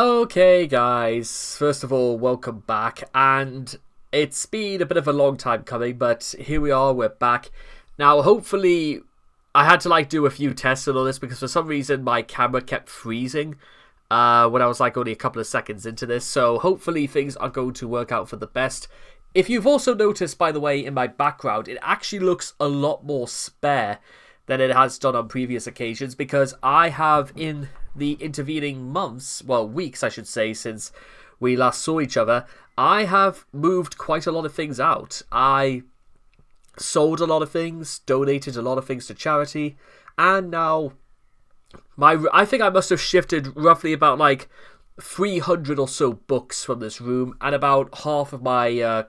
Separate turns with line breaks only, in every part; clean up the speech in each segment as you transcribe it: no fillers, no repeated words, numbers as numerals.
Okay, guys, first of all, welcome back, and it's been a bit of a long time coming, but here we are, we're back. Now, hopefully, I had to, do a few tests and all this, because for some reason, my camera kept freezing when I was, only a couple of seconds into this, so hopefully things are going to work out for the best. If you've also noticed, by the way, in my background, it actually looks a lot more spare than it has done on previous occasions, because I have, in the intervening months, well, weeks I should say, since we last saw each other, I have moved quite a lot of things out. I sold a lot of things, donated a lot of things to charity, and now I think I must have shifted roughly about 300 or so books from this room, and about half of my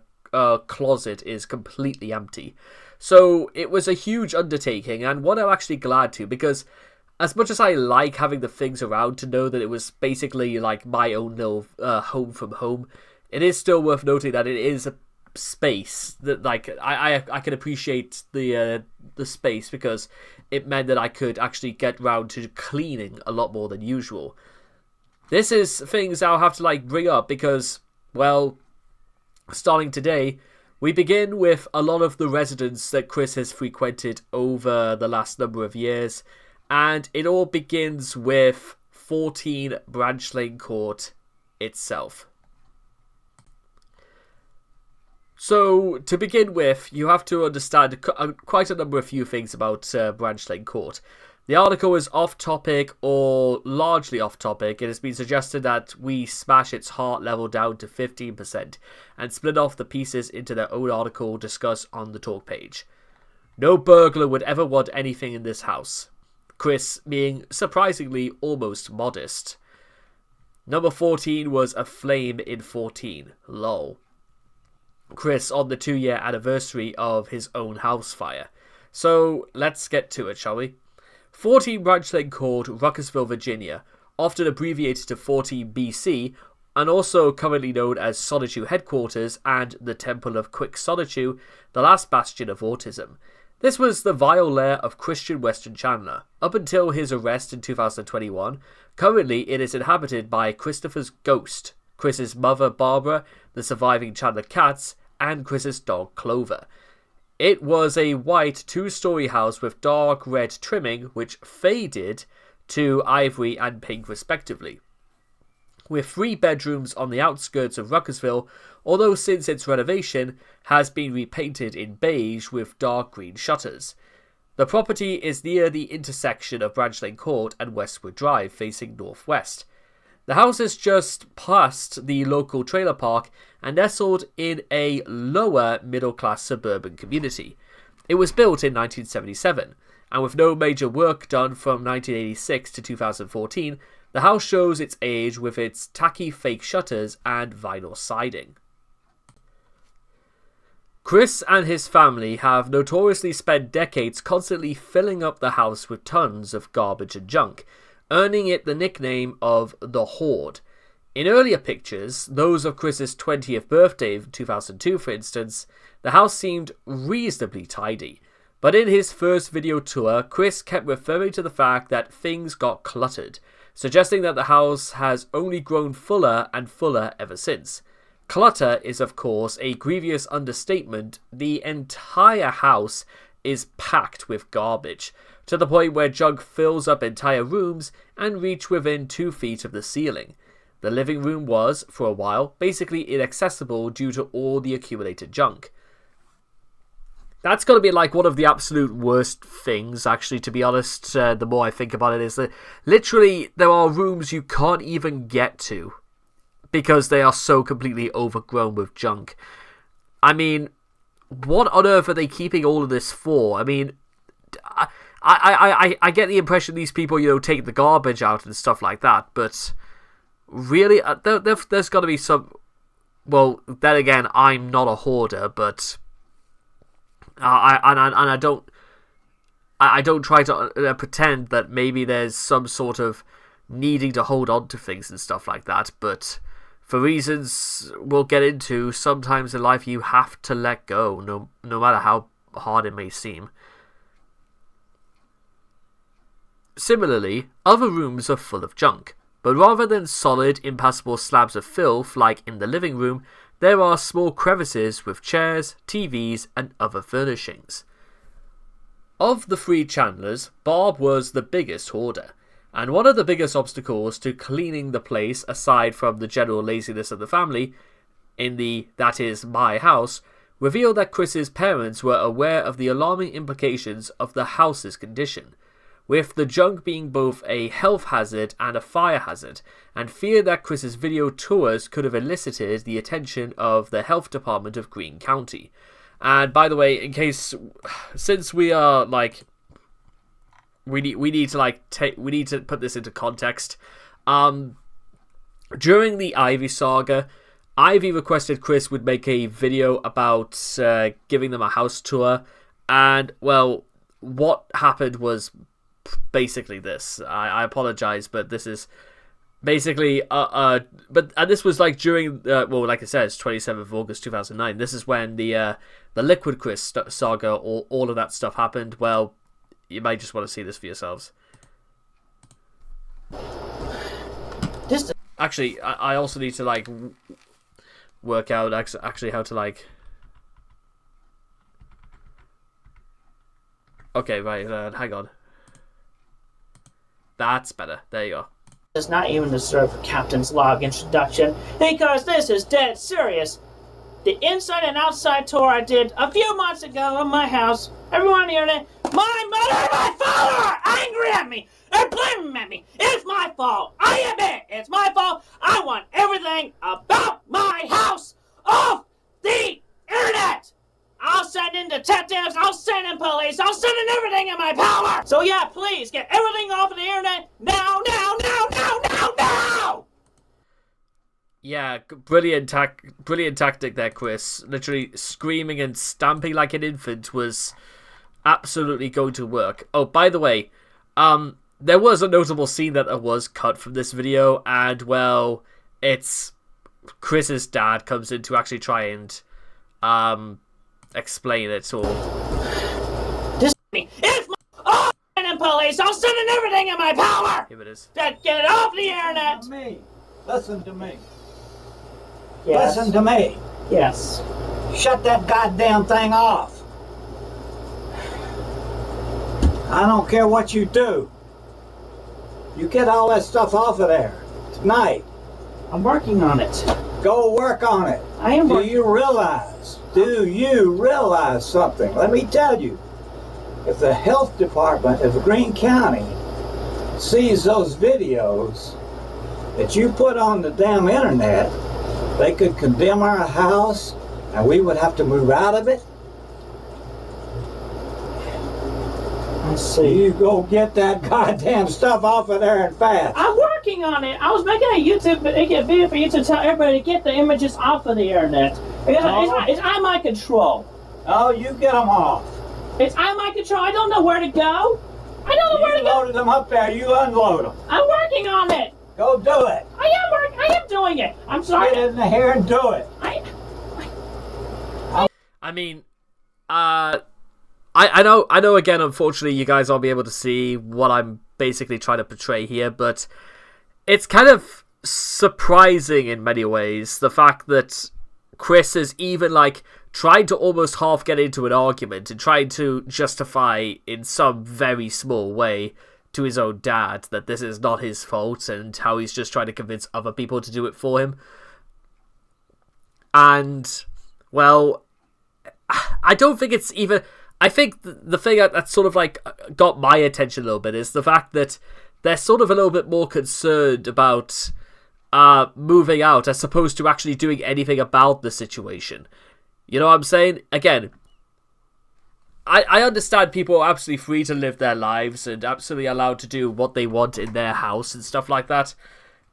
closet is completely empty. So it was a huge undertaking, and one I'm actually glad to, because as much as I like having the things around, to know that it was basically my own little home from home, it is still worth noting that it is a space that I can appreciate the space, because it meant that I could actually get round to cleaning a lot more than usual. This is things I'll have to bring up because, well, starting today, we begin with a lot of the residents that Chris has frequented over the last number of years. And it all begins with 14 Branchland Court itself. So, to begin with, you have to understand quite a number of few things about Branchland Court. The article is off-topic or largely off-topic. It has been suggested that we smash its heart level down to 15% and split off the pieces into their own article discussed on the talk page. No burglar would ever want anything in this house. Chris being surprisingly almost modest. Number 14 was a flame in 14. Lol. Chris on the 2-year anniversary of his own house fire. So let's get to it, shall we? 14 Branchland Court, Ruckersville, Virginia, often abbreviated to 14 BC, and also currently known as Solitude Headquarters and the Temple of Quick Solitude, the last bastion of autism. This was the vile lair of Christian Weston Chandler, up until his arrest in 2021. Currently, it is inhabited by Christopher's ghost, Chris's mother Barbara, the surviving Chandler cats, and Chris's dog Clover. It was a white 2-story house with dark red trimming, which faded to ivory and pink respectively, with 3 bedrooms on the outskirts of Ruckersville, although since its renovation has been repainted in beige with dark green shutters. The property is near the intersection of Branchland Court and Westwood Drive, facing northwest. The house is just past the local trailer park and nestled in a lower middle-class suburban community. It was built in 1977, and with no major work done from 1986 to 2014, the house shows its age with its tacky fake shutters and vinyl siding. Chris and his family have notoriously spent decades constantly filling up the house with tons of garbage and junk, earning it the nickname of the Hoard. In earlier pictures, those of Chris's 20th birthday in 2002 for instance, the house seemed reasonably tidy. But in his first video tour, Chris kept referring to the fact that things got cluttered, suggesting that the house has only grown fuller and fuller ever since. Clutter is, of course, a grievous understatement. The entire house is packed with garbage, to the point where junk fills up entire rooms and reach within 2 feet of the ceiling. The living room was, for a while, basically inaccessible due to all the accumulated junk. That's got to be one of the absolute worst things, actually, to be honest. The more I think about it, is that literally there are rooms you can't even get to because they are so completely overgrown with junk. I mean, what on earth are they keeping all of this for? I mean, I get the impression these people, take the garbage out and stuff like that, but really, there's got to be some... Well, then again, I'm not a hoarder, but... I don't try to pretend that maybe there's some sort of needing to hold on to things and stuff like that, but for reasons we'll get into, sometimes in life you have to let go, no matter how hard it may seem. Similarly, other rooms are full of junk. But rather than solid, impassable slabs of filth like in the living room, there are small crevices with chairs, TVs, and other furnishings. Of the three Chandlers, Bob was the biggest hoarder, and one of the biggest obstacles to cleaning the place, aside from the general laziness of the family, in the "that is my house," revealed that Chris's parents were aware of the alarming implications of the house's condition, with the junk being both a health hazard and a fire hazard, and feared that Chris's video tours could have elicited the attention of the health department of Greene County. And by the way, in case, since we are like, we need to put this into context. During the Ivy saga, Ivy requested Chris would make a video about giving them a house tour, and well, what happened was basically this. I apologize, but this is basically and this was like during well, like I said, it's 27th of August 2009. This is when the Liquid Chris saga, all of that stuff happened. Well, you might just want to see this for yourselves. Actually, I also need to like work out actually how to like. Okay, right. Hang on. That's better. There you go.
Does not even deserve a captain's log introduction, because this is dead serious. The inside and outside tour I did a few months ago of my house, everyone on the internet, my mother and my father are angry at me and blaming at me. It's my fault. I admit it's my fault. I want everything about my house off the internet. I'll send in detectives, I'll send in police, I'll send in everything in my power. So yeah, please get everything off of the internet now.
Yeah, brilliant tactic there, Chris. Literally screaming and stamping like an infant was absolutely going to work. Oh, by the way, there was a notable scene that was cut from this video, and well, it's Chris's dad comes in to actually try and explain it all.
It's my I'll send in police, I'll send in everything in my power.
Here it is.
Get it off the internet.
Listen to me.
Yes.
Listen to me.
Yes.
Shut that goddamn thing off. I don't care what you do. You get all that stuff off of there tonight.
I'm working on it.
Go work on it.
I am
Do
working.
you realize something? Let me tell you. If the health department of Greene County sees those videos that you put on the damn internet, they could condemn our house and we would have to move out of it.
I see.
You go get that goddamn stuff off of there and fast.
I'm working on it. I was making a YouTube video for you to tell everybody to get the images off of the internet. It's out of my control.
Oh, you get them off.
It's out of my control. I don't know where to go. I don't know where to
You
go.
loaded them up there. You unload them.
I'm working on it.
Go do it.
I am doing it. I'm sorry.
Get in here and do it.
I mean, I know. Again, unfortunately, you guys won't be able to see what I'm basically trying to portray here, but it's kind of surprising in many ways the fact that Chris is even like trying to almost half get into an argument and trying to justify in some very small way to his own dad that this is not his fault and how he's just trying to convince other people to do it for him. And well, I don't think it's even. I think the thing that sort of like got my attention a little bit is the fact that they're sort of a little bit more concerned about moving out as opposed to actually doing anything about the situation. You know what I'm saying? Again, I understand people are absolutely free to live their lives and absolutely allowed to do what they want in their house and stuff like that.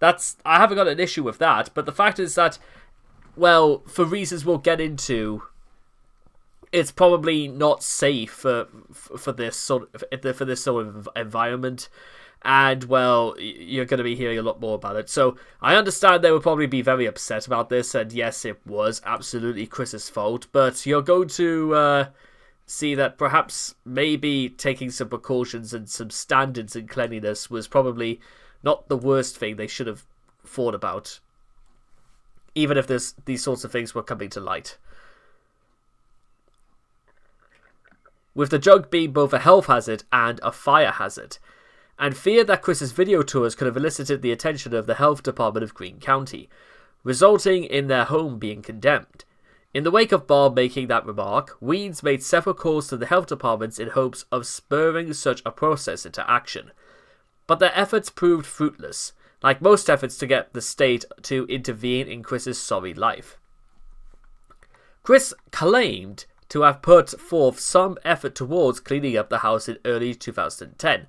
I haven't got an issue with that, but the fact is that, well, for reasons we'll get into, it's probably not safe for this sort of environment, and well, you're going to be hearing a lot more about it. So I understand they would probably be very upset about this, and yes, it was absolutely Chris's fault. But you're going to see that perhaps maybe taking some precautions and some standards in cleanliness was probably not the worst thing they should have thought about, even if these sorts of things were coming to light. With the jug being both a health hazard and a fire hazard, and feared that Chris's video tours could have elicited the attention of the health department of Greene County, resulting in their home being condemned. In the wake of Bob making that remark, Weeds made several calls to the health departments in hopes of spurring such a process into action. But their efforts proved fruitless, like most efforts to get the state to intervene in Chris's sorry life. Chris claimed to have put forth some effort towards cleaning up the house in early 2010,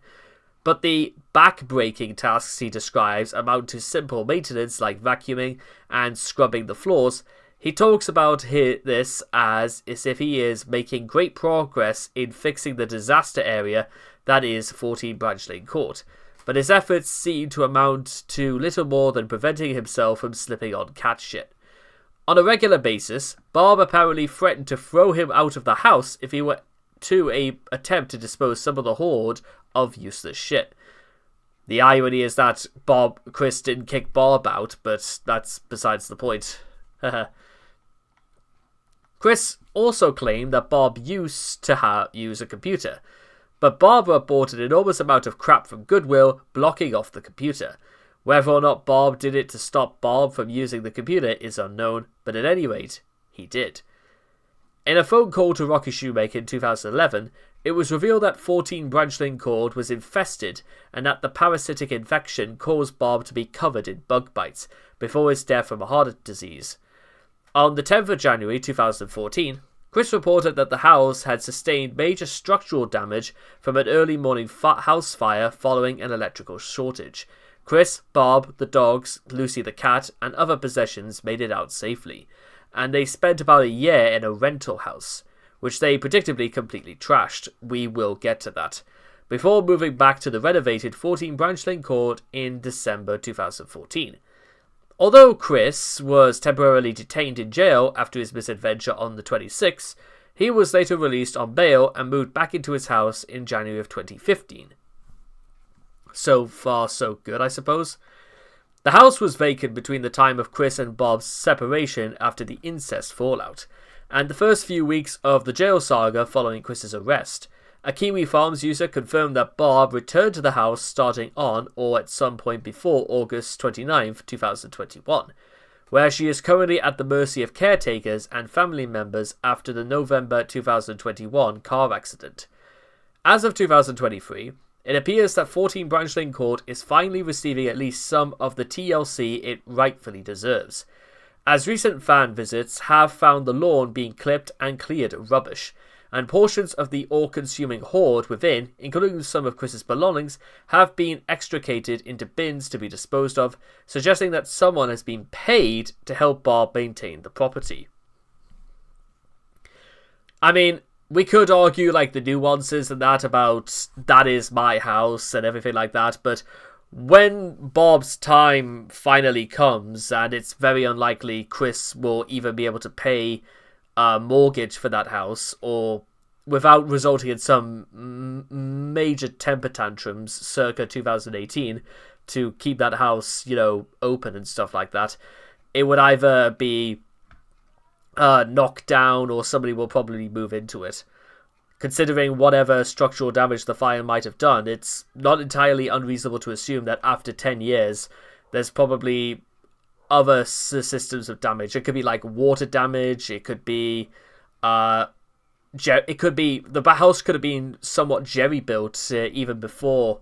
but the back-breaking tasks he describes amount to simple maintenance like vacuuming and scrubbing the floors. He talks about this as if he is making great progress in fixing the disaster area that is 14 Branchland Court, but his efforts seem to amount to little more than preventing himself from slipping on cat shit. On a regular basis, Bob apparently threatened to throw him out of the house if he were to attempt to dispose some of the hoard of useless shit. The irony is that Chris didn't kick Bob out, but that's besides the point. Chris also claimed that Bob used to use a computer, but Barbara bought an enormous amount of crap from Goodwill, blocking off the computer. Whether or not Bob did it to stop Bob from using the computer is unknown, but at any rate, he did. In a phone call to Rocky Shoemaker in 2011, it was revealed that 14 Branchland Court was infested and that the parasitic infection caused Bob to be covered in bug bites before his death from a heart disease. On the 10th of January 2014, Chris reported that the house had sustained major structural damage from an early morning house fire following an electrical shortage. Chris, Bob, the dogs, Lucy the cat, and other possessions made it out safely, and they spent about a year in a rental house, which they predictably completely trashed. We will get to that, before moving back to the renovated 14 Branchland Court in December 2014. Although Chris was temporarily detained in jail after his misadventure on the 26th, he was later released on bail and moved back into his house in January of 2015. So far, so good, I suppose. The house was vacant between the time of Chris and Bob's separation after the incest fallout, and the first few weeks of the jail saga following Chris's arrest. A Kiwi Farms user confirmed that Bob returned to the house starting on or at some point before August 29, 2021, where she is currently at the mercy of caretakers and family members after the November 2021 car accident. As of 2023, it appears that 14 Branchland Court is finally receiving at least some of the TLC it rightfully deserves, as recent fan visits have found the lawn being clipped and cleared of rubbish, and portions of the all-consuming hoard within, including some of Chris's belongings, have been extricated into bins to be disposed of, suggesting that someone has been paid to help Bob maintain the property. I mean, we could argue like the nuances and that about that is my house and everything like that, but when Bob's time finally comes, and it's very unlikely Chris will even be able to pay mortgage for that house, or without resulting in some major temper tantrums circa 2018 to keep that house, open and stuff like that, it would either be knocked down or somebody will probably move into it. Considering whatever structural damage the fire might have done, it's not entirely unreasonable to assume that after 10 years, there's probably other systems of damage. It could be like water damage. It could be, the house could have been somewhat jerry-built even before,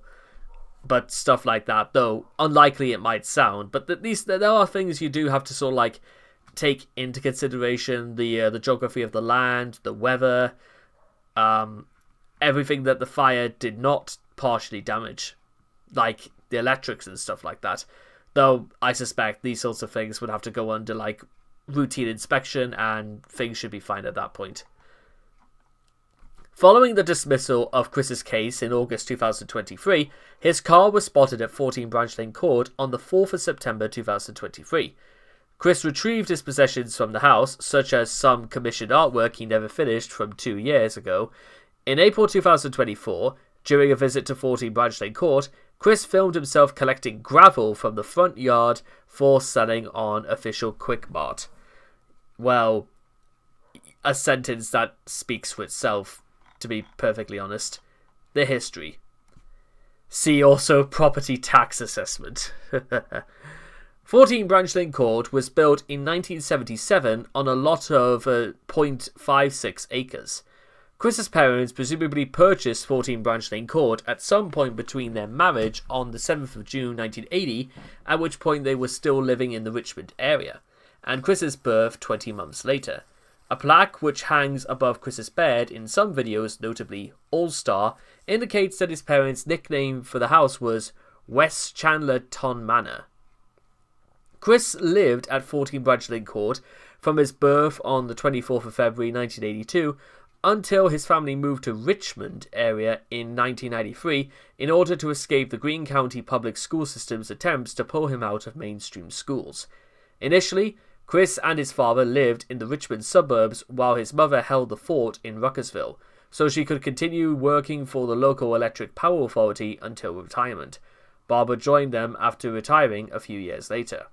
but stuff like that. Though unlikely it might sound, but at least there are things you do have to sort of like take into consideration: the geography of the land, the weather, everything that the fire did not partially damage, like the electrics and stuff like that. Though I suspect these sorts of things would have to go under like routine inspection and things should be fine at that point. Following the dismissal of Chris's case in August 2023, his car was spotted at 14 Branchland Court on the 4th of September 2023. Chris retrieved his possessions from the house, such as some commissioned artwork he never finished from 2 years ago. In April 2024, during a visit to 14 Branchland Court, Chris filmed himself collecting gravel from the front yard for selling on official Quickmart. Well, a sentence that speaks for itself, to be perfectly honest. The history. See also property tax assessment. 14 Branchland Court was built in 1977 on a lot of 0.56 acres. Chris's parents presumably purchased 14 Branchland Court at some point between their marriage on the 7th of June 1980, at which point they were still living in the Richmond area, and Chris's birth 20 months later. A plaque which hangs above Chris's bed in some videos, notably All-Star, indicates that his parents' nickname for the house was West Chandler Ton Manor. Chris lived at 14 Branchland Court from his birth on the 24th of February 1982 until his family moved to Richmond area in 1993 in order to escape the Greene County public school system's attempts to pull him out of mainstream schools. Initially, Chris and his father lived in the Richmond suburbs while his mother held the fort in Ruckersville, so she could continue working for the local electric power authority until retirement. Barbara joined them after retiring a few years later.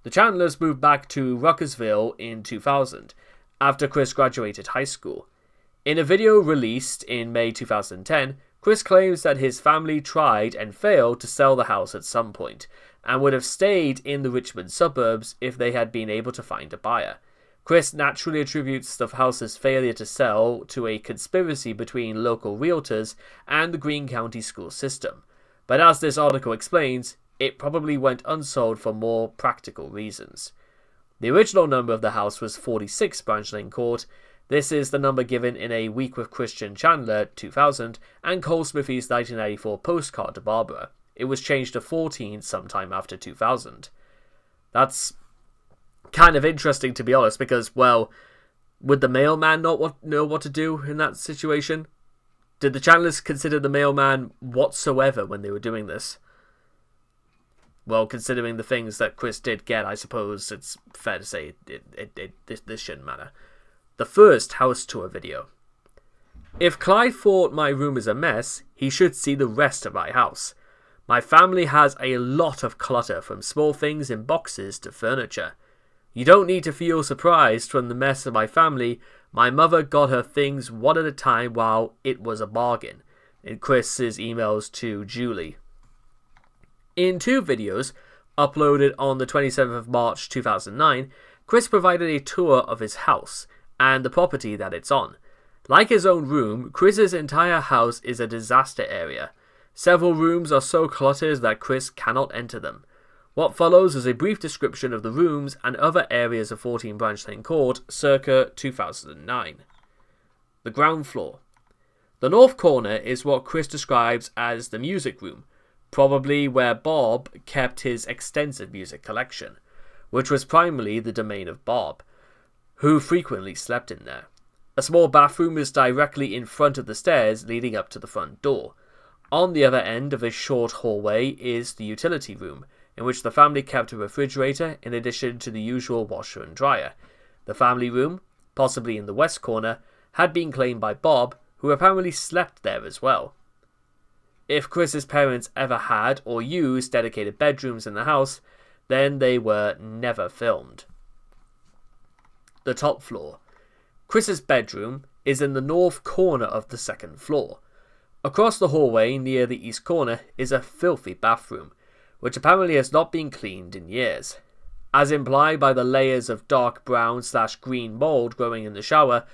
The Chandlers moved back to Ruckersville in 2000, after Chris graduated high school. In a video released in May 2010, Chris claims that his family tried and failed to sell the house at some point, and would have stayed in the Richmond suburbs if they had been able to find a buyer. Chris naturally attributes the house's failure to sell to a conspiracy between local realtors and the Greene County school system. But as this article explains, it probably went unsold for more practical reasons. The original number of the house was 46 Branchland Court. This is the number given in A Week with Christian Chandler 2000 and Cole Smithy's 1994 postcard to Barbara. It was changed to 14 sometime after 2000. That's kind of interesting, to be honest, because, well, would the mailman not know what to do in that situation? Did the Chandlers consider the mailman whatsoever when they were doing this? Well, considering the things that Chris did get, I suppose it's fair to say this shouldn't matter. The first house tour video. If Clyde thought my room is a mess, he should see the rest of my house. My family has a lot of clutter, from small things in boxes to furniture. You don't need to feel surprised from the mess of my family. My mother got her things one at a time while it was a bargain. In Chris's emails to Julie. In two videos, uploaded on the 27th of March 2009, Chris provided a tour of his house and the property that it's on. Like his own room, Chris's entire house is a disaster area. Several rooms are so cluttered that Chris cannot enter them. What follows is a brief description of the rooms and other areas of 14 Branchland Court circa 2009. The ground floor. The north corner is what Chris describes as the music room, probably where Bob kept his extensive music collection, which was primarily the domain of Bob, who frequently slept in there. A small bathroom is directly in front of the stairs leading up to the front door. On the other end of a short hallway is the utility room, in which the family kept a refrigerator in addition to the usual washer and dryer. The family room, possibly in the west corner, had been claimed by Bob, who apparently slept there as well. If Chris's parents ever had or used dedicated bedrooms in the house, then they were never filmed. The top floor. Chris's bedroom is in the north corner of the second floor. Across the hallway near the east corner is a filthy bathroom, which apparently has not been cleaned in years. As implied by the layers of dark brown/green mold growing in the shower.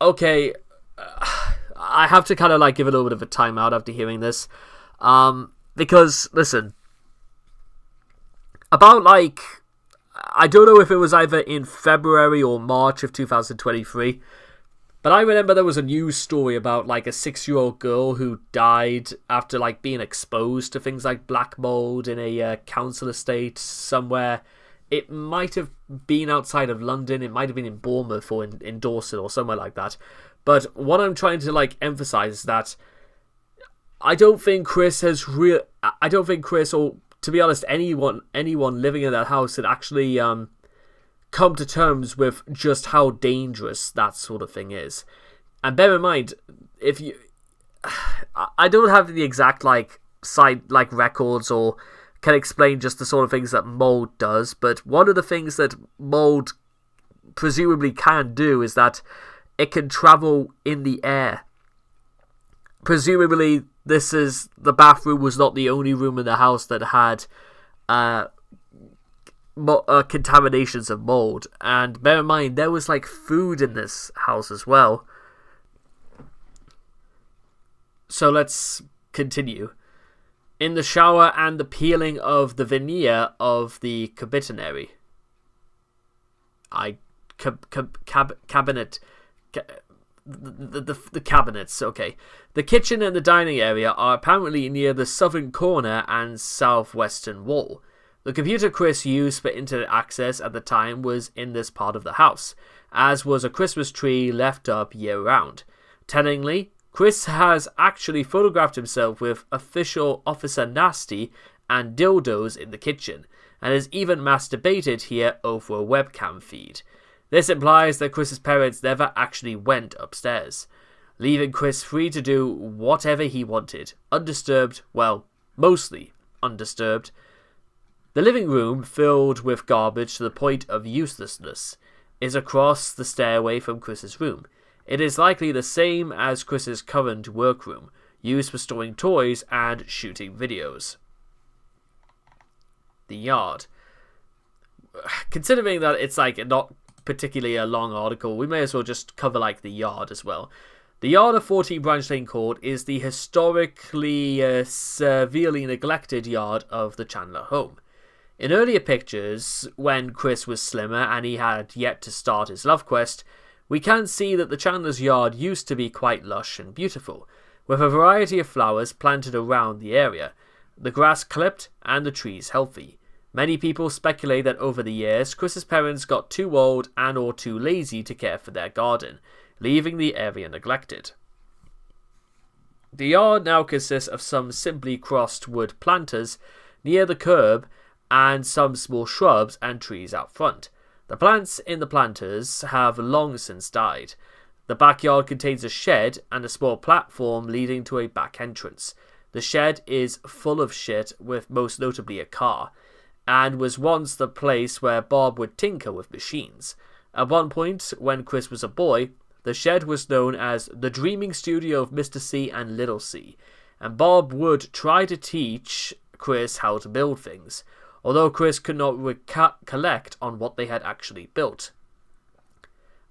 Okay, I have to kind of give a little bit of a timeout after hearing this. Because, listen, about I don't know if it was either in February or March of 2023, but I remember there was a news story about a 6-year-old girl who died after being exposed to things like black mold in a council estate somewhere. It might have been outside of London, it might have been in Bournemouth or in Dorset or somewhere like that. But what I'm trying to emphasize is that I don't think Chris or, to be honest, anyone living in that house had actually come to terms with just how dangerous that sort of thing is. And bear in mind, I don't have the exact cite like records or can explain just the sort of things that mold does, but one of the things that mold presumably can do is that it can travel in the air. Presumably, the bathroom was not the only room in the house that had contaminations of mold, and bear in mind there was like food in this house as well. So let's continue. In the shower and the peeling of the veneer of the cabinet. The cabinets, okay. The kitchen and the dining area are apparently near the southern corner and southwestern wall. The computer Chris used for internet access at the time was in this part of the house, as was a Christmas tree left up year-round. Tellingly, Chris has actually photographed himself with official Officer Nasty and dildos in the kitchen, and has even masturbated here over a webcam feed. This implies that Chris's parents never actually went upstairs, leaving Chris free to do whatever he wanted, undisturbed, well, mostly undisturbed. The living room, filled with garbage to the point of uselessness, is across the stairway from Chris's room. It is likely the same as Chris's current workroom, used for storing toys and shooting videos. The yard. Considering that it's like not particularly a long article, we may as well just cover like the yard as well. The yard of 14 Branchland Court is the historically severely neglected yard of the Chandler home. In earlier pictures, when Chris was slimmer and he had yet to start his love quest, we can see that the Chandler's yard used to be quite lush and beautiful, with a variety of flowers planted around the area, the grass clipped and the trees healthy. Many people speculate that over the years, Chris's parents got too old and or too lazy to care for their garden, leaving the area neglected. The yard now consists of some simply crossed wood planters near the curb and some small shrubs and trees out front. The plants in the planters have long since died. The backyard contains a shed and a small platform leading to a back entrance. The shed is full of shit, with most notably a car, and was once the place where Bob would tinker with machines. At one point, when Chris was a boy, the shed was known as the dreaming studio of Mr. C and Little C, and Bob would try to teach Chris how to build things, although Chris could not collect on what they had actually built.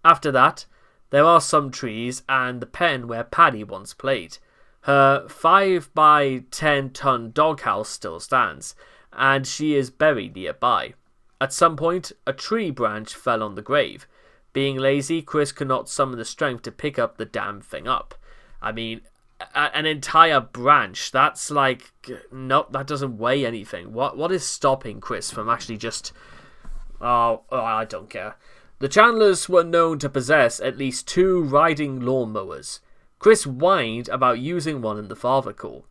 After that, there are some trees and the pen where Paddy once played. Her 5 by 10 ton doghouse still stands, and she is buried nearby. At some point, a tree branch fell on the grave. Being lazy, Chris could not summon the strength to pick up the damn thing up. I mean, an entire branch, that's like, nope, that doesn't weigh anything. What is stopping Chris from actually just, oh, I don't care. The Chandlers were known to possess at least 2 riding lawnmowers. Chris whined about using one in the father call.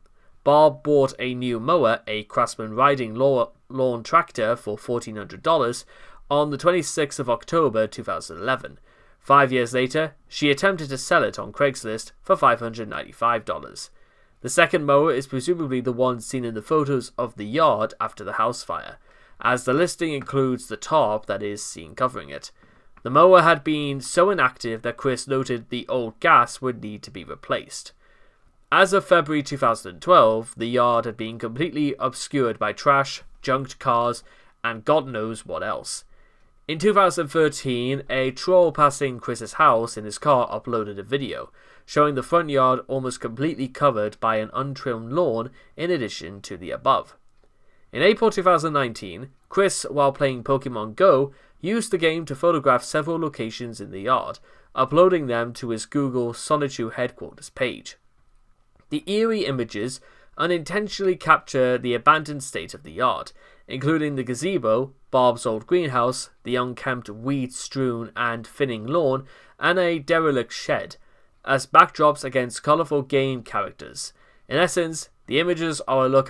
Bob bought a new mower, a Craftsman riding lawn tractor, for $1,400 on the 26th of October 2011. 5 years later, she attempted to sell it on Craigslist for $595. The second mower is presumably the one seen in the photos of the yard after the house fire, as the listing includes the tarp that is seen covering it. The mower had been so inactive that Chris noted the old gas would need to be replaced. As of February 2012, the yard had been completely obscured by trash, junked cars, and God knows what else. In 2013, a troll passing Chris's house in his car uploaded a video, showing the front yard almost completely covered by an untrimmed lawn in addition to the above. In April 2019, Chris, while playing Pokemon Go, used the game to photograph several locations in the yard, uploading them to his Google Sonichu headquarters page. The eerie images unintentionally capture the abandoned state of the yard, including the gazebo, Bob's old greenhouse, the unkempt weed-strewn and thinning lawn, and a derelict shed, as backdrops against colourful game characters. In essence, the images are a look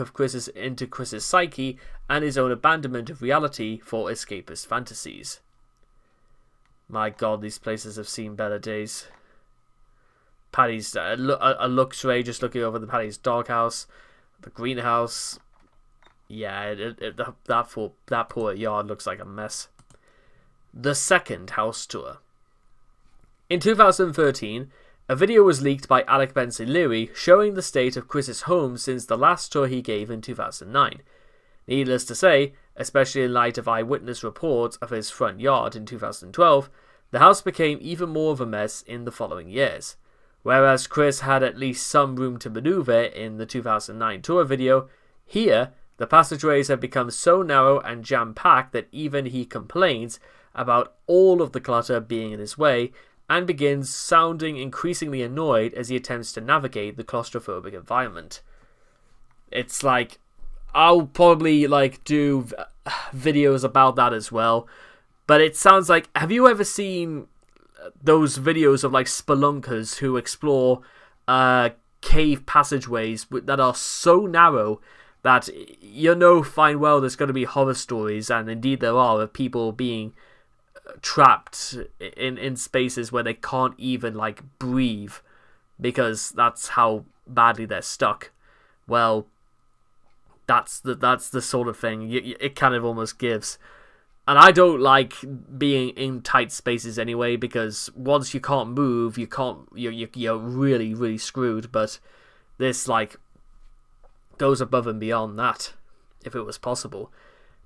into Chris's psyche and his own abandonment of reality for escapist fantasies. My god, these places have seen better days. Paddy's a look tray just looking over the Paddy's doghouse. The greenhouse, yeah, that poor yard looks like a mess. The second house tour. In 2013, a video was leaked by Alec Benson Leary showing the state of Chris's home since the last tour he gave in 2009. Needless to say, especially in light of eyewitness reports of his front yard in 2012, the house became even more of a mess in the following years. Whereas Chris had at least some room to maneuver in the 2009 tour video, here the passageways have become so narrow and jam-packed that even he complains about all of the clutter being in his way and begins sounding increasingly annoyed as he attempts to navigate the claustrophobic environment. It's like, I'll probably do videos about that as well, but it sounds like, have you ever seen those videos of spelunkers who explore cave passageways that are so narrow that fine well there's going to be horror stories, and indeed there are, of people being trapped in spaces where they can't even breathe because that's how badly they're stuck. Well, that's the sort of thing it kind of almost gives. And I don't like being in tight spaces anyway, because once you can't move, you're really, really screwed. But this goes above and beyond that, if it was possible.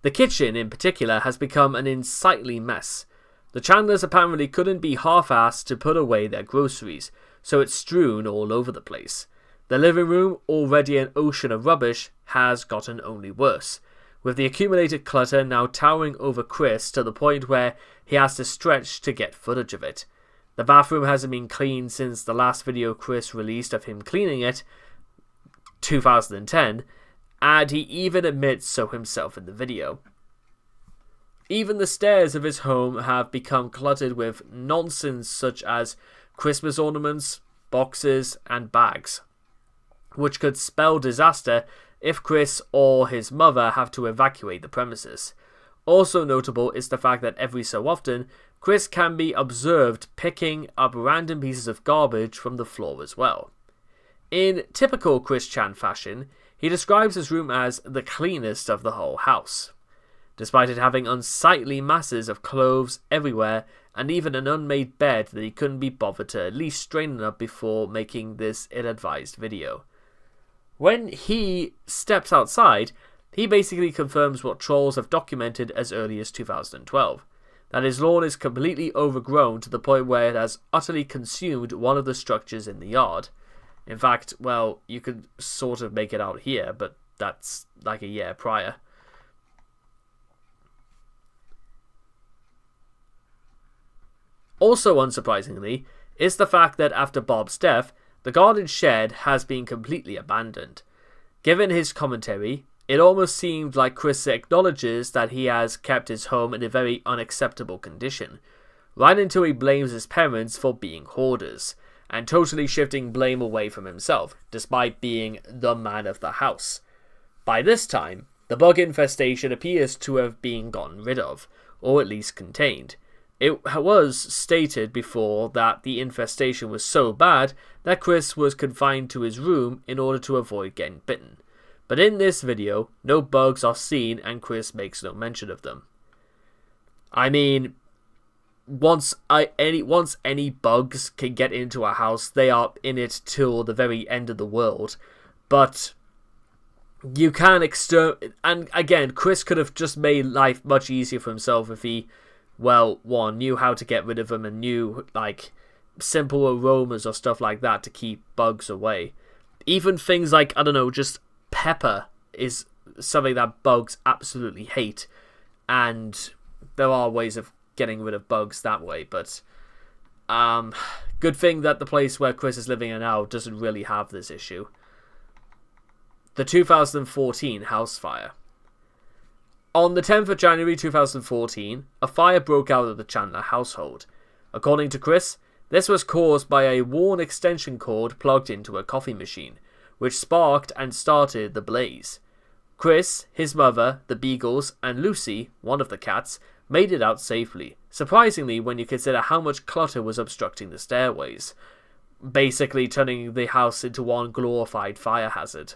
The kitchen, in particular, has become an unsightly mess. The Chandlers apparently couldn't be half-assed to put away their groceries, so it's strewn all over the place. The living room, already an ocean of rubbish, has gotten only worse, with the accumulated clutter now towering over Chris to the point where he has to stretch to get footage of it. The bathroom hasn't been cleaned since the last video Chris released of him cleaning it, 2010, and he even admits so himself in the video. Even the stairs of his home have become cluttered with nonsense such as Christmas ornaments, boxes, and bags, which could spell disaster if Chris or his mother have to evacuate the premises. Also notable is the fact that every so often, Chris can be observed picking up random pieces of garbage from the floor as well. In typical Chris Chan fashion, he describes his room as the cleanest of the whole house, despite it having unsightly masses of clothes everywhere and even an unmade bed that he couldn't be bothered to at least straighten up before making this ill-advised video. When he steps outside, he basically confirms what trolls have documented as early as 2012, that his lawn is completely overgrown to the point where it has utterly consumed one of the structures in the yard. In fact, well, you could sort of make it out here, but that's a year prior. Also unsurprisingly, is the fact that after Bob's death, the garden shed has been completely abandoned. Given his commentary, it almost seemed like Chris acknowledges that he has kept his home in a very unacceptable condition, right until he blames his parents for being hoarders, and totally shifting blame away from himself, despite being the man of the house. By this time, the bug infestation appears to have been gotten rid of, or at least contained. It was stated before that the infestation was so bad that Chris was confined to his room in order to avoid getting bitten. But in this video, no bugs are seen and Chris makes no mention of them. I mean, once any bugs can get into a house, they are in it till the very end of the world. But you can and again, Chris could have just made life much easier for himself if he, well, one, knew how to get rid of them and knew, simple aromas or stuff like that to keep bugs away. Even things like, I don't know, just pepper is something that bugs absolutely hate. And there are ways of getting rid of bugs that way, but good thing that the place where Chris is living in now doesn't really have this issue. The 2014 house fire. On the 10th of January 2014, a fire broke out at the Chandler household. According to Chris, this was caused by a worn extension cord plugged into a coffee machine, which sparked and started the blaze. Chris, his mother, the Beagles, and Lucy, one of the cats, made it out safely, surprisingly when you consider how much clutter was obstructing the stairways, basically turning the house into one glorified fire hazard.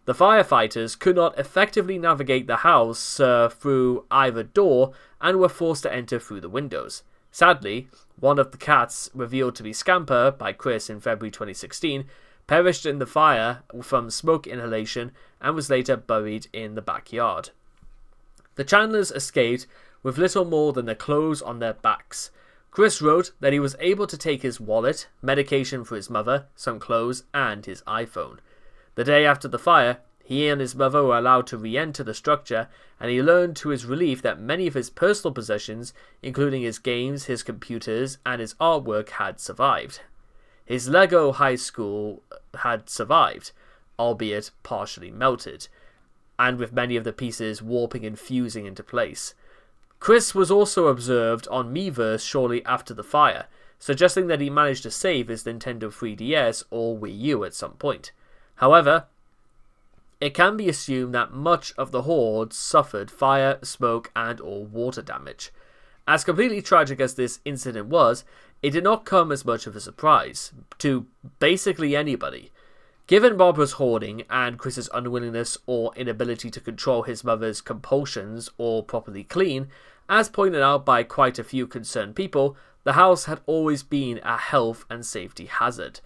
The firefighters could not effectively navigate the house through either door and were forced to enter through the windows. Sadly, one of the cats, revealed to be Scamper by Chris in February 2016, perished in the fire from smoke inhalation and was later buried in the backyard. The Chandlers escaped with little more than their clothes on their backs. Chris wrote that he was able to take his wallet, medication for his mother, some clothes, and his iPhone. The day after the fire, he and his mother were allowed to re-enter the structure, and he learned to his relief that many of his personal possessions, including his games, his computers, and his artwork, had survived. His Lego high school had survived, albeit partially melted, and with many of the pieces warping and fusing into place. Chris was also observed on Miiverse shortly after the fire, suggesting that he managed to save his Nintendo 3DS or Wii U at some point. However, it can be assumed that much of the Horde suffered fire, smoke, and or water damage. As completely tragic as this incident was, it did not come as much of a surprise to basically anybody. Given Barbara's hoarding and Chris's unwillingness or inability to control his mother's compulsions or properly clean, as pointed out by quite a few concerned people, the house had always been a health and safety hazard,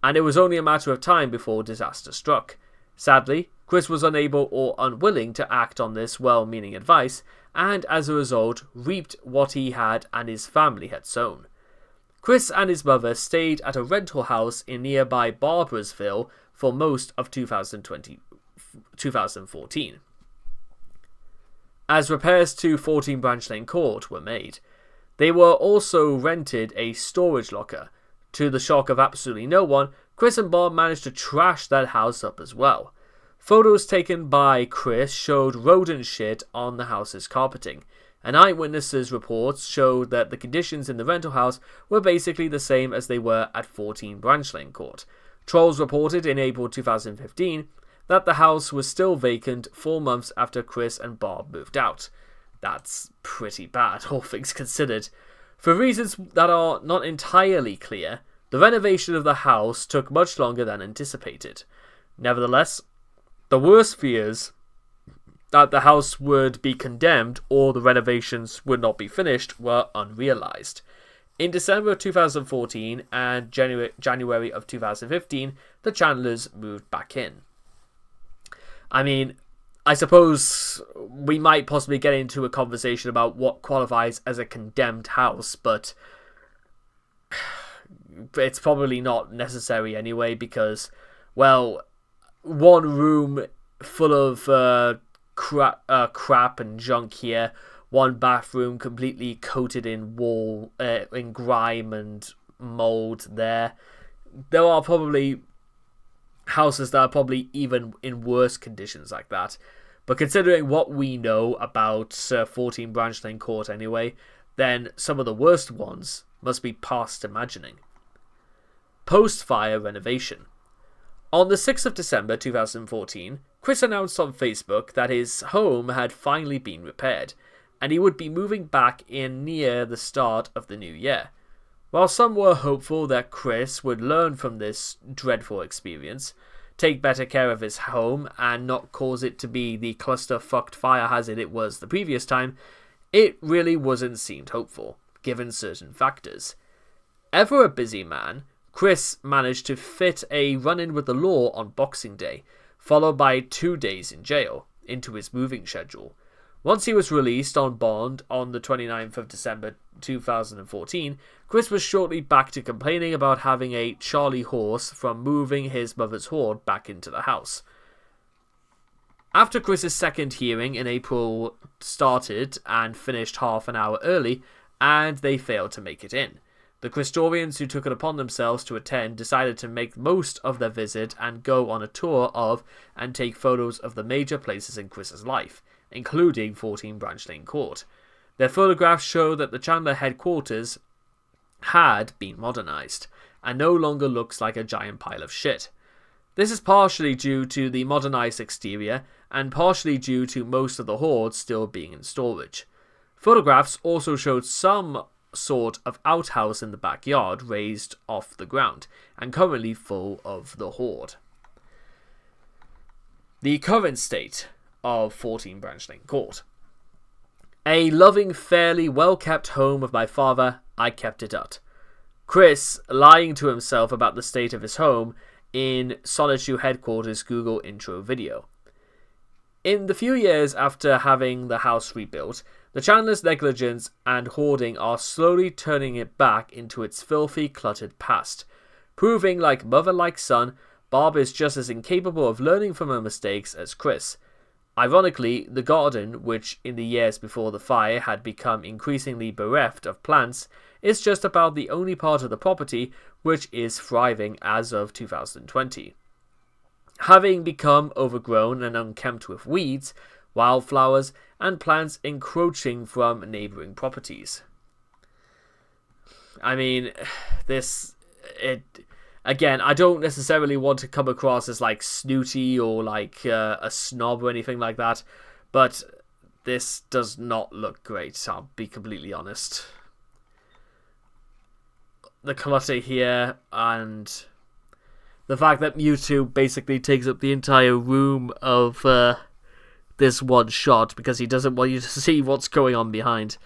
and it was only a matter of time before disaster struck. Sadly, Chris was unable or unwilling to act on this well-meaning advice, and as a result, reaped what he had and his family had sown. Chris and his mother stayed at a rental house in nearby Barbarasville for most of 2014. As repairs to 14 Branchland Court were made, they were also rented a storage locker. To the shock of absolutely no one, Chris and Bob managed to trash that house up as well. Photos taken by Chris showed rodent shit on the house's carpeting, and eyewitnesses' reports showed that the conditions in the rental house were basically the same as they were at 14 Branchland Court. Trolls reported in April 2015 that the house was still vacant 4 months after Chris and Bob moved out. That's pretty bad, all things considered. For reasons that are not entirely clear, the renovation of the house took much longer than anticipated. Nevertheless, the worst fears that the house would be condemned or the renovations would not be finished were unrealized. In December of 2014 and January of 2015, the Chandlers moved back in. I mean, I suppose we might possibly get into a conversation about what qualifies as a condemned house, but it's probably not necessary anyway because, well, one room full of crap and junk here, one bathroom completely coated in in grime and mold there. There are probably houses that are probably even in worse conditions like that. But considering what we know about 14 Branchland Court anyway, then some of the worst ones must be past imagining. Post-fire renovation. On the 6th of December 2014, Chris announced on Facebook that his home had finally been repaired, and he would be moving back in near the start of the new year. While some were hopeful that Chris would learn from this dreadful experience, take better care of his home, and not cause it to be the cluster-fucked fire hazard it was the previous time, it really wasn't seemed hopeful, given certain factors. Ever a busy man, Chris managed to fit a run-in with the law on Boxing Day, followed by 2 days in jail, into his moving schedule. Once he was released on bond on the 29th of December 2014, Chris was shortly back to complaining about having a Charlie horse from moving his mother's hoard back into the house. After Chris's second hearing in April started and finished half an hour early, and they failed to make it in, the Christorians who took it upon themselves to attend decided to make most of their visit and go on a tour of and take photos of the major places in Chris's life, including 14 Branchland Court. Their photographs show that the Chandler headquarters had been modernized, and no longer looks like a giant pile of shit. This is partially due to the modernized exterior, and partially due to most of the hoard still being in storage. Photographs also showed some sort of outhouse in the backyard raised off the ground, and currently full of the hoard. The current state of 14 Branchland Court. A loving, fairly well-kept home of my father, I kept it at. Chris lying to himself about the state of his home in Solitude Headquarters Google intro video. In the few years after having the house rebuilt, the Chandler's negligence and hoarding are slowly turning it back into its filthy, cluttered past, proving like mother like son, Bob is just as incapable of learning from her mistakes as Chris. Ironically, the garden, which in the years before the fire had become increasingly bereft of plants, is just about the only part of the property which is thriving as of 2020. Having become overgrown and unkempt with weeds, wildflowers, and plants encroaching from neighbouring properties. I mean, again, I don't necessarily want to come across as like snooty or like a snob or anything like that, but this does not look great, I'll be completely honest. The clutter here and the fact that Mewtwo basically takes up the entire room of this one shot because he doesn't want you to see what's going on behind.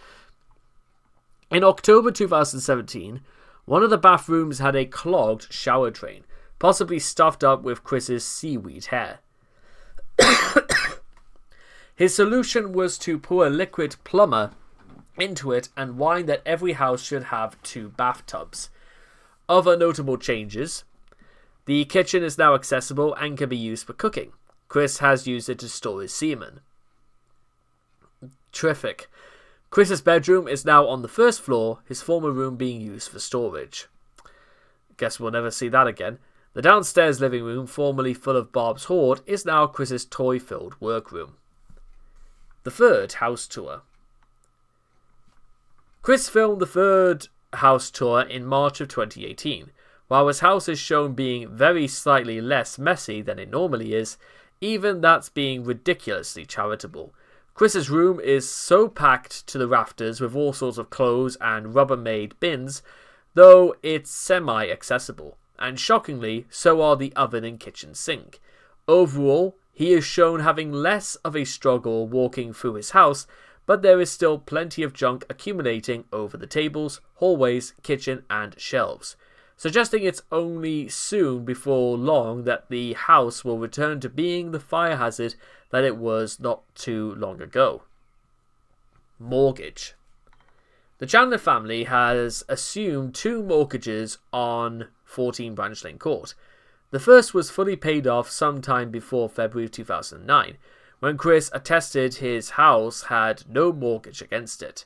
In October 2017, one of the bathrooms had a clogged shower drain, possibly stuffed up with Chris's seaweed hair. His solution was to pour a liquid plumber into it and whine that every house should have 2 bathtubs. Other notable changes: the kitchen is now accessible and can be used for cooking. Chris has used it to store his semen. Terrific. Chris's bedroom is now on the first floor, his former room being used for storage. Guess we'll never see that again. The downstairs living room, formerly full of Bob's hoard, is now Chris's toy-filled workroom. The third house tour. Chris filmed the third house tour in March of 2018. While his house is shown being very slightly less messy than it normally is, even that's being ridiculously charitable. Chris's room is so packed to the rafters with all sorts of clothes and Rubbermaid bins, though it's semi-accessible. And shockingly, so are the oven and kitchen sink. Overall, he is shown having less of a struggle walking through his house, but there is still plenty of junk accumulating over the tables, hallways, kitchen, and shelves, suggesting it's only soon before long that the house will return to being the fire hazard that it was not too long ago. Mortgage. The Chandler family has assumed 2 mortgages on 14 Branchland Court. The first was fully paid off sometime before February 2009, when Chris attested his house had no mortgage against it.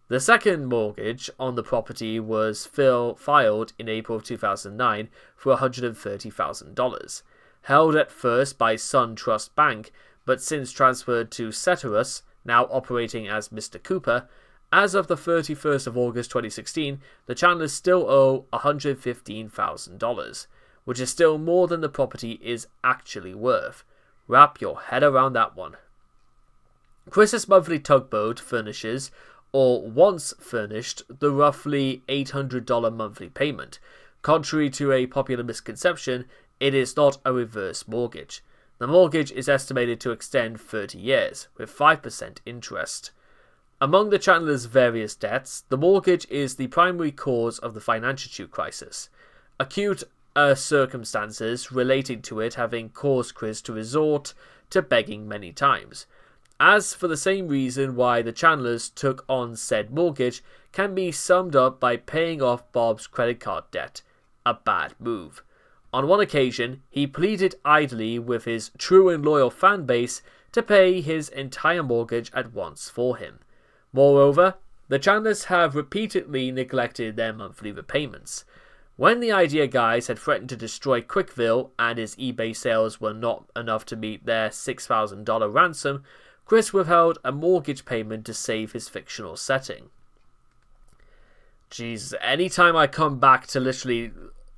The second mortgage on the property was filed in April of 2009 for $130,000. Held at first by Sun Trust Bank, but since transferred to Ceteris, now operating as Mr. Cooper. As of the 31st of August 2016, the Chandlers still owe $115,000, which is still more than the property is actually worth. Wrap your head around that one. Chris's monthly tugboat furnishes, or once furnished, the roughly $800 monthly payment. Contrary to a popular misconception, it is not a reverse mortgage. The mortgage is estimated to extend 30 years, with 5% interest. Among the Chandler's various debts, the mortgage is the primary cause of the financial crisis. Acute circumstances relating to it having caused Chris to resort to begging many times. As for the same reason why the Chandlers took on said mortgage can be summed up by paying off Bob's credit card debt. A bad move. On one occasion, he pleaded idly with his true and loyal fan base to pay his entire mortgage at once for him. Moreover, the Chandlers have repeatedly neglected their monthly repayments. When the Idea guys had threatened to destroy Quickville and his eBay sales were not enough to meet their $6,000 ransom, Chris withheld a mortgage payment to save his fictional setting. Jesus, anytime I come back to literally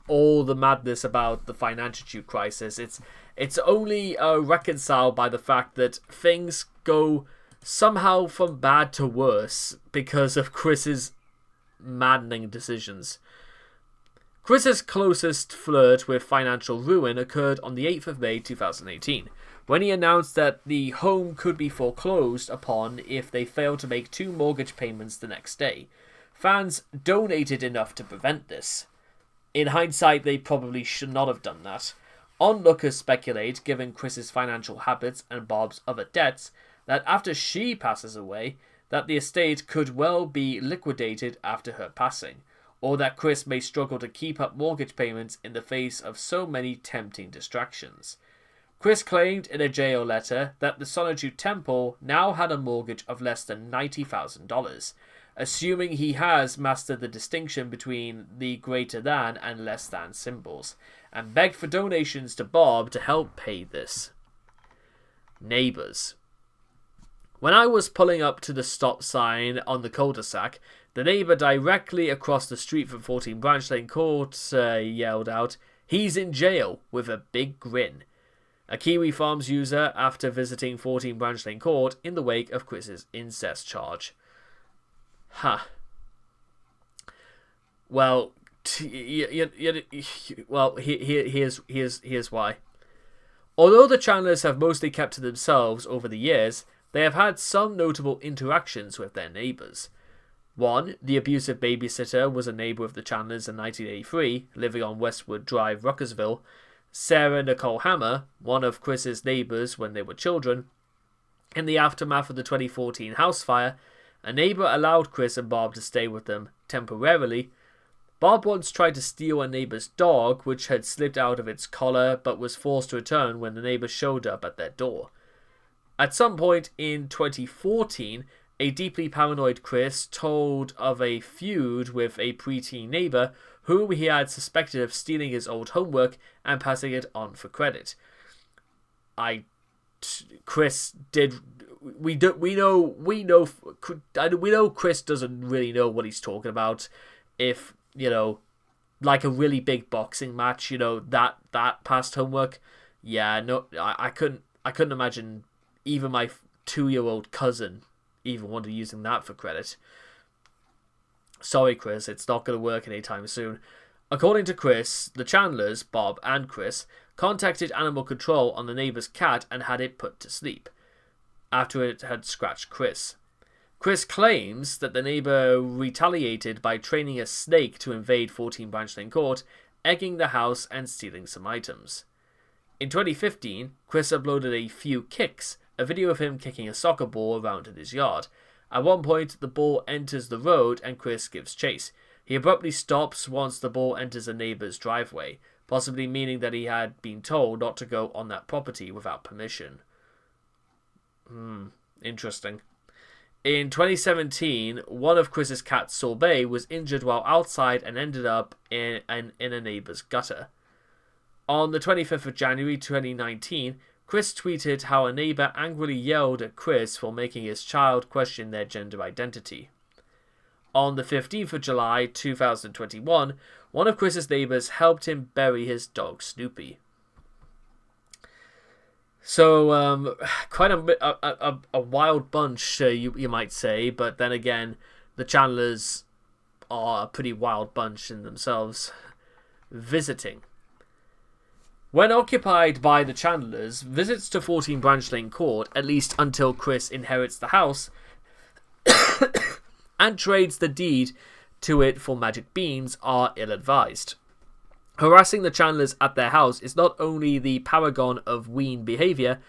all the madness about the financial crisis, it's only reconciled by the fact that things go somehow from bad to worse because of Chris's maddening decisions. Chris's closest flirt with financial ruin occurred on the 8th of May 2018, when he announced that the home could be foreclosed upon if they failed to make 2 mortgage payments the next day. Fans donated enough to prevent this. In hindsight, they probably should not have done that. Onlookers speculate, given Chris's financial habits and Bob's other debts, that after she passes away, that the estate could well be liquidated after her passing, or that Chris may struggle to keep up mortgage payments in the face of so many tempting distractions. Chris claimed in a jail letter that the Solitude Temple now had a mortgage of less than $90,000, assuming he has mastered the distinction between the greater than and less than symbols, and begged for donations to Bob to help pay this. Neighbours. When I was pulling up to the stop sign on the cul-de-sac, the neighbour directly across the street from 14 Branchland Court yelled out, "He's in jail," with a big grin. A Kiwi Farms user after visiting 14 Branchland Court in the wake of Chris's incest charge. Well, here's why. Although the Chandlers have mostly kept to themselves over the years, they have had some notable interactions with their neighbours. One, the abusive babysitter was a neighbour of the Chandlers in 1983, living on Westwood Drive, Ruckersville. Sarah Nicole Hammer, one of Chris's neighbours when they were children. In the aftermath of the 2014 house fire, a neighbour allowed Chris and Bob to stay with them temporarily. Bob once tried to steal a neighbour's dog, which had slipped out of its collar but was forced to return when the neighbour showed up at their door. At some point in 2014, a deeply paranoid Chris told of a feud with a preteen neighbour whom he had suspected of stealing his old homework and passing it on for credit. Chris did. We know Chris doesn't really know what he's talking about. If like a really big boxing match, that past homework. Yeah, no, I couldn't imagine even my 2-year-old cousin even wanted using that for credit. Sorry, Chris, it's not going to work anytime soon. According to Chris, the Chandlers, Bob and Chris, contacted animal control on the neighbour's cat and had it put to sleep after it had scratched Chris. Chris claims that the neighbour retaliated by training a snake to invade 14 Branchland Court, egging the house and stealing some items. In 2015, Chris uploaded a few kicks, a video of him kicking a soccer ball around in his yard. At one point, the ball enters the road and Chris gives chase. He abruptly stops once the ball enters a neighbour's driveway, possibly meaning that he had been told not to go on that property without permission. Interesting. In 2017, one of Chris's cats, Sorbet, was injured while outside and ended up in a neighbour's gutter. On the 25th of January 2019, Chris tweeted how a neighbour angrily yelled at Chris for making his child question their gender identity. On the 15th of July 2021, one of Chris's neighbours helped him bury his dog Snoopy. So, quite a wild bunch, you might say, but then again, the Chandlers are a pretty wild bunch in themselves. Visiting. When occupied by the Chandlers, visits to 14 Branchland Court, at least until Chris inherits the house, and trades the deed to it for magic beans, are ill-advised. Harassing the Chandlers at their house is not only the paragon of ween behaviour,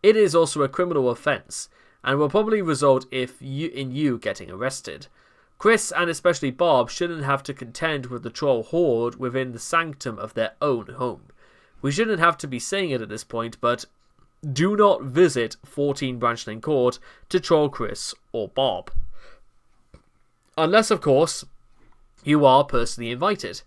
it is also a criminal offence, and will probably result in you getting arrested. Chris, and especially Bob, shouldn't have to contend with the troll horde within the sanctum of their own home. We shouldn't have to be saying it at this point, but do not visit 14 Branchland Court to troll Chris or Bob. Unless, of course, you are personally invited.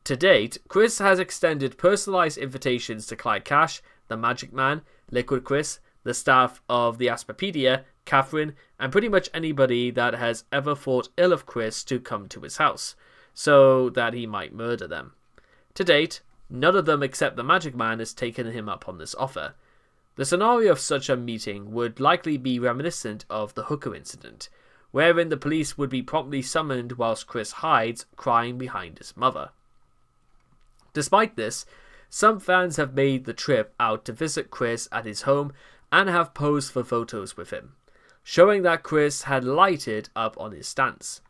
To date, Chris has extended personalised invitations to Clyde Cash, the Magic Man, Liquid Chris, the staff of the Asperpedia, Catherine, and pretty much anybody that has ever thought ill of Chris to come to his house, so that he might murder them. To date, none of them except the Magic Man has taken him up on this offer. The scenario of such a meeting would likely be reminiscent of the hooker incident, wherein the police would be promptly summoned whilst Chris hides, crying behind his mother. Despite this, some fans have made the trip out to visit Chris at his home and have posed for photos with him, showing that Chris had lighted up on his stance.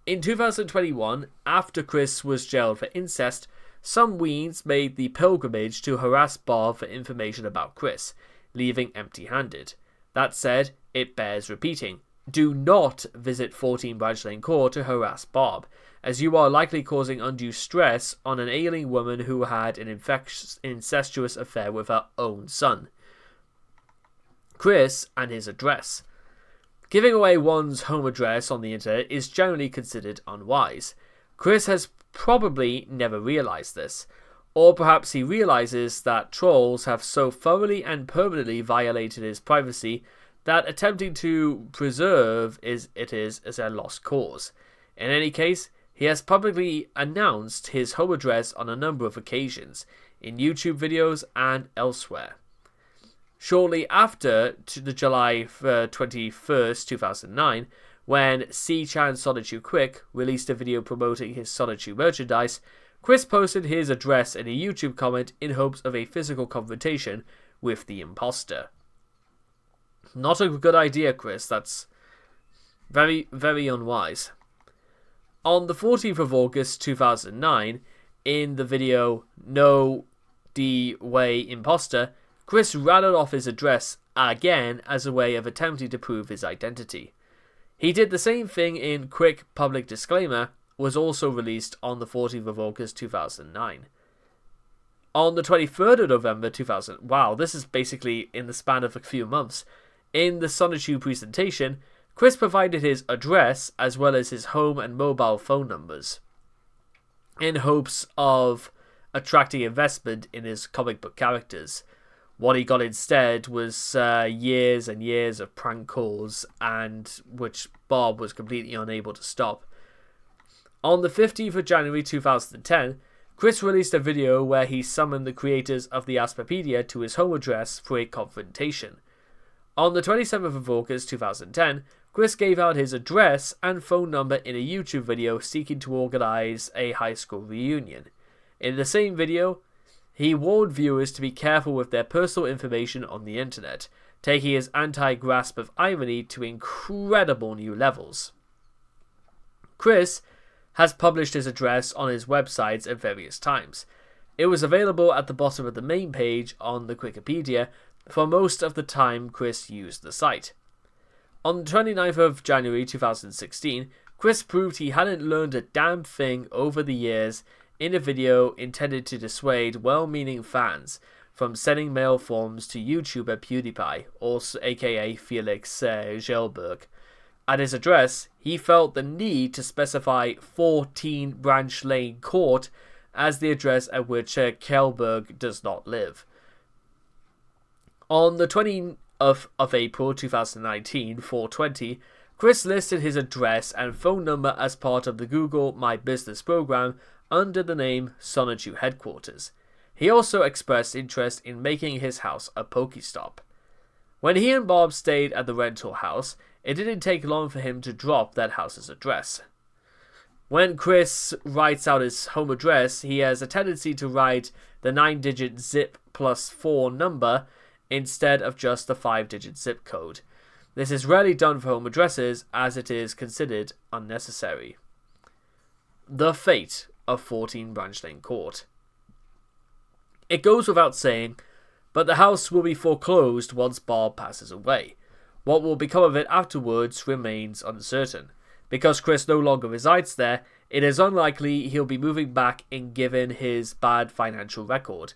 In 2021, after Chris was jailed for incest, some weens made the pilgrimage to harass Bob for information about Chris, leaving empty-handed. That said, it bears repeating. Do not visit 14 Branchland Court to harass Bob, as you are likely causing undue stress on an ailing woman who had an incestuous affair with her own son. Chris and his address. Giving away one's home address on the internet is generally considered unwise. Chris has probably never realized this, or perhaps he realizes that trolls have so thoroughly and permanently violated his privacy that attempting to preserve is a lost cause. In any case, he has publicly announced his home address on a number of occasions, in YouTube videos and elsewhere. Shortly after the July 21st, 2009, when C-Chan Solitude Quick released a video promoting his Solitude merchandise, Chris posted his address in a YouTube comment in hopes of a physical confrontation with the imposter. Not a good idea, Chris. That's very, very unwise. On the 14th of August 2009, in the video No D Way Imposter, Chris rattled off his address again as a way of attempting to prove his identity. He did the same thing in Quick Public Disclaimer, was also released on the 14th of August 2009. On the 23rd of November 2000, wow, this is basically in the span of a few months, in the Solitude presentation, Chris provided his address as well as his home and mobile phone numbers, in hopes of attracting investment in his comic book characters. What he got instead was years and years of prank calls, and which Bob was completely unable to stop. On the 15th of January 2010, Chris released a video where he summoned the creators of the Asperpedia to his home address for a confrontation. On the 27th of August 2010, Chris gave out his address and phone number in a YouTube video seeking to organize a high school reunion. In the same video, he warned viewers to be careful with their personal information on the internet, taking his anti-grasp of irony to incredible new levels. Chris has published his address on his websites at various times. It was available at the bottom of the main page on the Wikipedia for most of the time Chris used the site. On the 29th of January 2016, Chris proved he hadn't learned a damn thing over the years in a video intended to dissuade well-meaning fans from sending mail forms to YouTuber PewDiePie, also aka Felix Gelberg. At his address, he felt the need to specify 14 Branchland Court as the address at which Kjellberg does not live. On the 20th of April 2019, 420, Chris listed his address and phone number as part of the Google My Business program under the name Solitude Headquarters. He also expressed interest in making his house a Pokestop. When he and Bob stayed at the rental house, it didn't take long for him to drop that house's address. When Chris writes out his home address, he has a tendency to write the 9-digit zip plus 4 number instead of just the 5-digit zip code. This is rarely done for home addresses, as it is considered unnecessary. The fate of 14 Branchland Court. It goes without saying, but the house will be foreclosed once Bob passes away. What will become of it afterwards remains uncertain. Because Chris no longer resides there, it is unlikely he'll be moving back in given his bad financial record.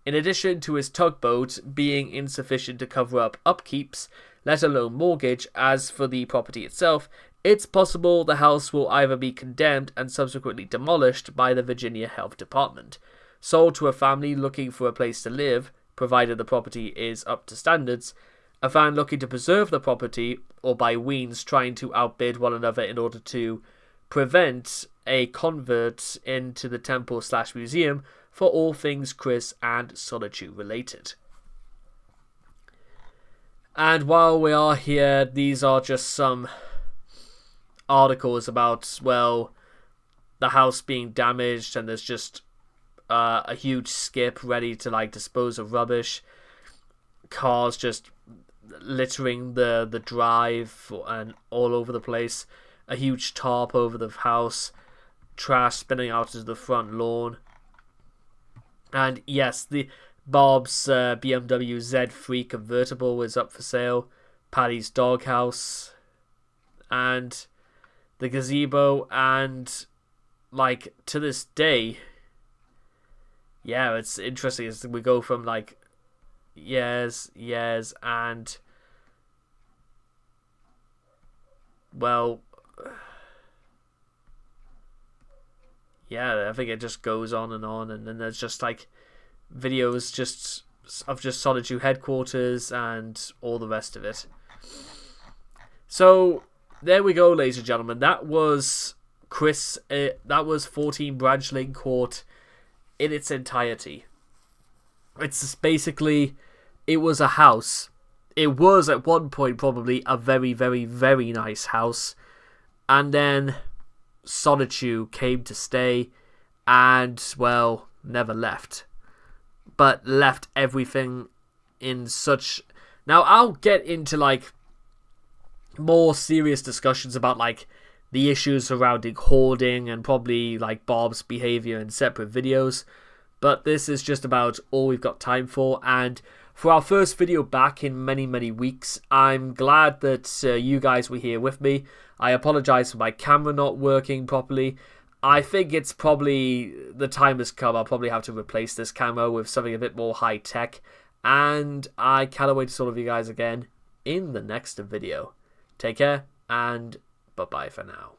In addition to his tugboat being insufficient to cover up upkeeps, let alone mortgage, as for the property itself, it's possible the house will either be condemned and subsequently demolished by the Virginia Health Department, sold to a family looking for a place to live, provided the property is up to standards, a fan looking to preserve the property, or by weens trying to outbid one another in order to prevent a convert into the temple/museum for all things Chris and Solitude related. And while we are here, these are just some articles about, well, the house being damaged, and there's just a huge skip ready to like dispose of rubbish, cars just littering the drive and all over the place, a huge tarp over the house, trash spinning out into the front lawn. And yes, the Bob's BMW Z3 convertible is up for sale, Paddy's doghouse, and the gazebo. And like to this day, yeah, it's interesting as we go from like years and well, yeah, I think it just goes on, and then there's just like videos just of just Solitude headquarters and all the rest of it. So there we go, ladies and gentlemen. That was that was 14 Branchland Court in its entirety. It's basically, it was a house. It was at one point probably a very, very, very nice house, and then Solitude came to stay, and well, never left, but left everything in such. Now I'll get into like more serious discussions about like the issues surrounding hoarding and probably like Bob's behavior in separate videos, but this is just about all we've got time for. And for our first video back in many, many weeks, I'm glad that you guys were here with me. I apologize for my camera not working properly. I think it's probably, the time has come, I'll probably have to replace this camera with something a bit more high tech. And I cannot wait to see all of you guys again in the next video. Take care, and bye-bye for now.